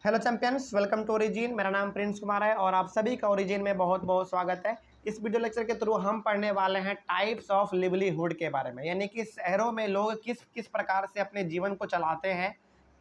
Hello champions, welcome to Origin. मेरा नाम Prince Kumar है और आप सभी का ओरिजिन में बहुत बहुत स्वागत है। इस वीडियो लेक्चर के थ्रू हम पढ़ने वाले हैं टाइप्स ऑफ लिवलीहुड के बारे में, यानी कि शहरों में लोग किस किस प्रकार से अपने जीवन को चलाते हैं,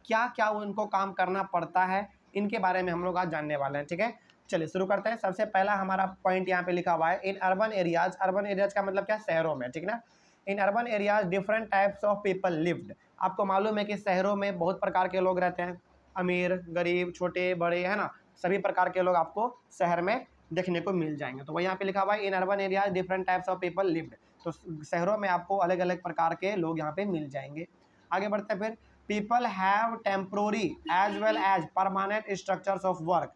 क्या क्या उनको काम करना पड़ता है, इनके बारे में हम लोग आज जानने वाले हैं। ठीक है, चलिए शुरू करते हैं। सबसे पहला हमारा पॉइंट यहाँ पे लिखा हुआ है, in urban areas. Urban areas का मतलब क्या, शहरों में, ठीक ना। In urban areas different types of people lived. आपको मालूम है कि शहरों में बहुत प्रकार के लोग रहते हैं, अमीर, गरीब, छोटे बड़े, है ना, सभी प्रकार के लोग आपको शहर में देखने को मिल जाएंगे। तो वही यहाँ पे लिखा हुआ है, in urban area different types of people lived. तो शहरों में आपको अलग अलग प्रकार के लोग यहाँ पे मिल जाएंगे। आगे बढ़ते हैं फिर, people have temporary as well as permanent structures of work.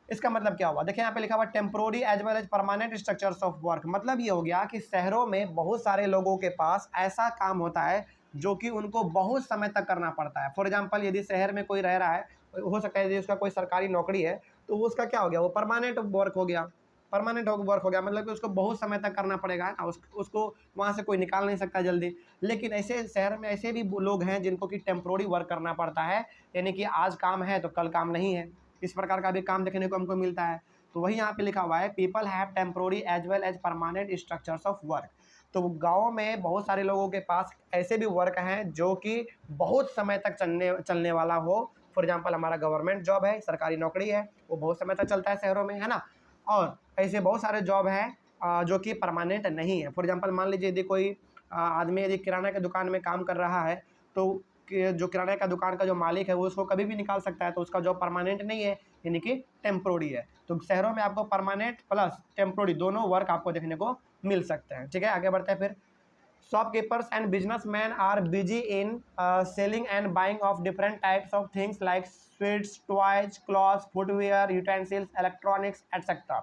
इसका मतलब क्या हुआ, देखिए यहाँ पे लिखा हुआ temporary as well as permanent structures of work. मतलब ये हो गया कि शहरों में बहुत सारे लोगों के पास ऐसा काम होता है जो कि उनको बहुत समय तक करना पड़ता है। फॉर एग्जांपल, यदि शहर में कोई रह रहा है, हो सकता है यदि उसका कोई सरकारी नौकरी है, तो वो उसका क्या हो गया, वो परमानेंट वर्क हो गया। परमानेंट वर्क हो गया मतलब कि उसको बहुत समय तक करना पड़ेगा, है ना, उसको वहाँ से कोई निकाल नहीं सकता जल्दी। लेकिन ऐसे शहर में ऐसे भी लोग हैं जिनको कि टेम्प्रोरी वर्क करना पड़ता है, यानी कि आज काम है तो कल काम नहीं है। इस प्रकार का भी काम देखने को हमको मिलता है। तो वही यहाँ पे लिखा हुआ है, people have temporary as well as permanent structures of work. तो गाँव में बहुत सारे लोगों के पास ऐसे भी वर्क हैं जो कि बहुत समय तक चलने वाला हो। फॉर एग्जांपल, हमारा गवर्नमेंट जॉब है, सरकारी नौकरी है, वो बहुत समय तक चलता है शहरों में, है ना। और ऐसे बहुत सारे जॉब हैं जो कि परमानेंट नहीं है। फॉर एग्जांपल, मान लीजिए यदि कोई आदमी यदि किराना की दुकान में काम कर रहा है, तो जो किराने का दुकान का जो मालिक है वो उसको कभी भी निकाल सकता है, तो उसका जॉब परमानेंट नहीं है, यानी कि टेम्प्रोरी है। तो शहरों में आपको परमानेंट प्लस टेम्प्रोरी दोनों वर्क आपको देखने को मिल सकते हैं। ठीक है, आगे बढ़ते हैं फिर, shopkeepers and businessmen are busy in selling and buying of different types of things like sweets, toys, clothes, footwear, utensils, electronics, etc.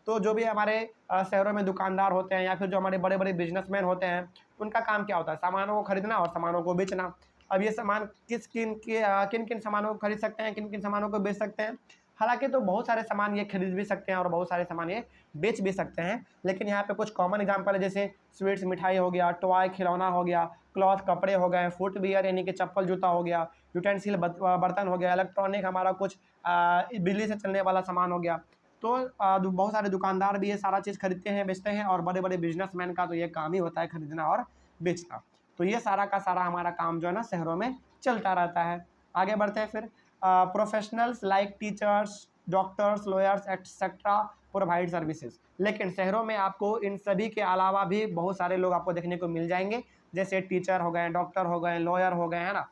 तो जो भी हमारे शहरों में दुकानदार होते हैं या फिर जो हमारे बड़े बड़े बिजनेसमैन होते हैं, उनका काम क्या होता है, सामानों को खरीदना और सामानों को बेचना। अब ये सामान किन किन सामानों को खरीद सकते हैं, किन किन सामानों को बेच सकते हैं। हालांकि तो बहुत सारे सामान ये खरीद भी सकते हैं और बहुत सारे सामान ये बेच भी सकते हैं, लेकिन यहाँ पे कुछ कॉमन एग्जांपल है, जैसे स्वीट्स मिठाई हो गया, टॉय खिलौना हो गया, क्लॉथ कपड़े हो गए, फुटवियर यानी कि चप्पल जूता हो गया, यूटेंसिल बर्तन हो गया, इलेक्ट्रॉनिक हमारा कुछ बिजली से चलने वाला सामान हो गया। तो बहुत सारे दुकानदार भी ये सारा चीज़ खरीदते हैं, बेचते हैं, और बड़े बड़े बिजनेसमैन का तो ये काम ही होता है खरीदना और बेचना। तो ये सारा का सारा हमारा काम जो है ना शहरों में चलता रहता है। आगे बढ़ते हैं फिर, professionals like teachers, doctors, lawyers etcetera provide services. लेकिन शहरों में आपको इन सभी के अलावा भी बहुत सारे लोग आपको देखने को मिल जाएंगे, जैसे टीचर हो गए, डॉक्टर हो गए, लॉयर हो गए, है ना,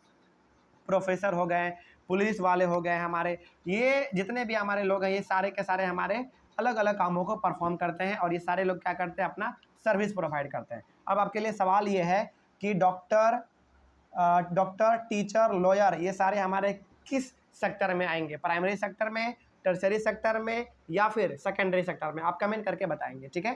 प्रोफेसर हो गए, पुलिस वाले हो गए हमारे। ये जितने भी हमारे लोग हैं, ये सारे के सारे हमारे अलग अलग कामों को परफॉर्म करते हैं, और ये सारे लोग क्या करते हैं, अपना सर्विस प्रोवाइड करते हैं। अब आपके लिए सवाल ये है कि डॉक्टर, टीचर, लॉयर, ये सारे हमारे किस सेक्टर में आएंगे, प्राइमरी सेक्टर में, टर्सरी सेक्टर में, या फिर सेकेंडरी सेक्टर में, आप कमेंट करके बताएंगे। ठीक है,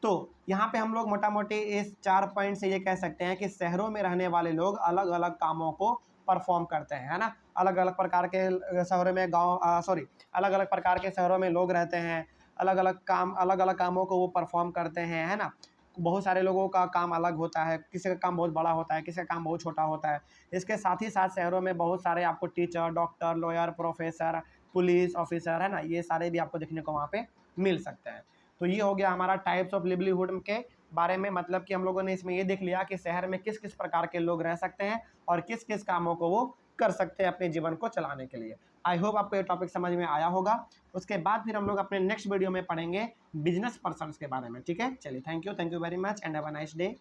तो यहाँ पे हम लोग मोटा मोटी इस 4 पॉइंट से ये कह सकते हैं कि शहरों में रहने वाले लोग अलग अलग कामों को परफॉर्म करते हैं, है ना। अलग अलग प्रकार के शहरों में अलग अलग प्रकार के शहरों में लोग रहते हैं, अलग अलग कामों को वो परफॉर्म करते हैं, है ना। बहुत सारे लोगों का काम अलग होता है, किसी का काम बहुत बड़ा होता है, किसी का काम बहुत छोटा होता है। इसके साथ ही साथ शहरों में बहुत सारे आपको teacher, doctor, lawyer, professor, police officer, है ना, ये सारे भी आपको देखने को वहाँ पे मिल सकते हैं। तो ये हो गया हमारा टाइप्स ऑफ लिवलीहुड के बारे में, मतलब कि हम लोगों ने इसमें ये देख लिया कि शहर में किस किस प्रकार के लोग रह सकते हैं और किस किस कामों को वो कर सकते हैं अपने जीवन को चलाने के लिए। आई होप आपको ये टॉपिक समझ में आया होगा। उसके बाद फिर हम लोग अपने नेक्स्ट वीडियो में पढ़ेंगे बिजनेस पर्सन्स के बारे में। ठीक है, चलिए, thank you very much and have a nice day.